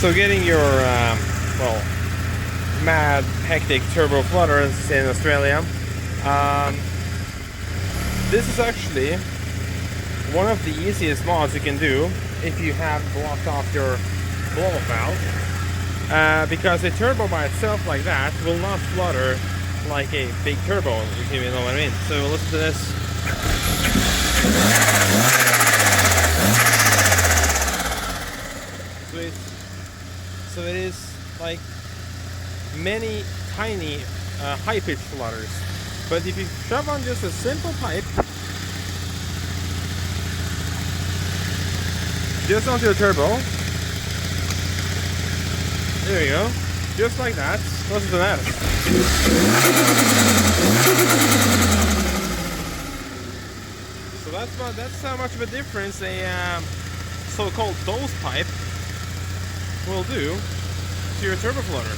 So getting your, well, mad hectic turbo flutters in Australia. This is actually one of the easiest mods you can do if you have blocked off your blow-off valve. Because a turbo by itself like that will not flutter like a big turbo, if you know what I mean. So listen to this. So it is like many tiny high-pitched flutters. But if you shove on just a simple pipe, just onto the turbo, there you go, just like that. Listen to that. So that's how much of a difference a so-called dose pipe will do to your turbo flutter.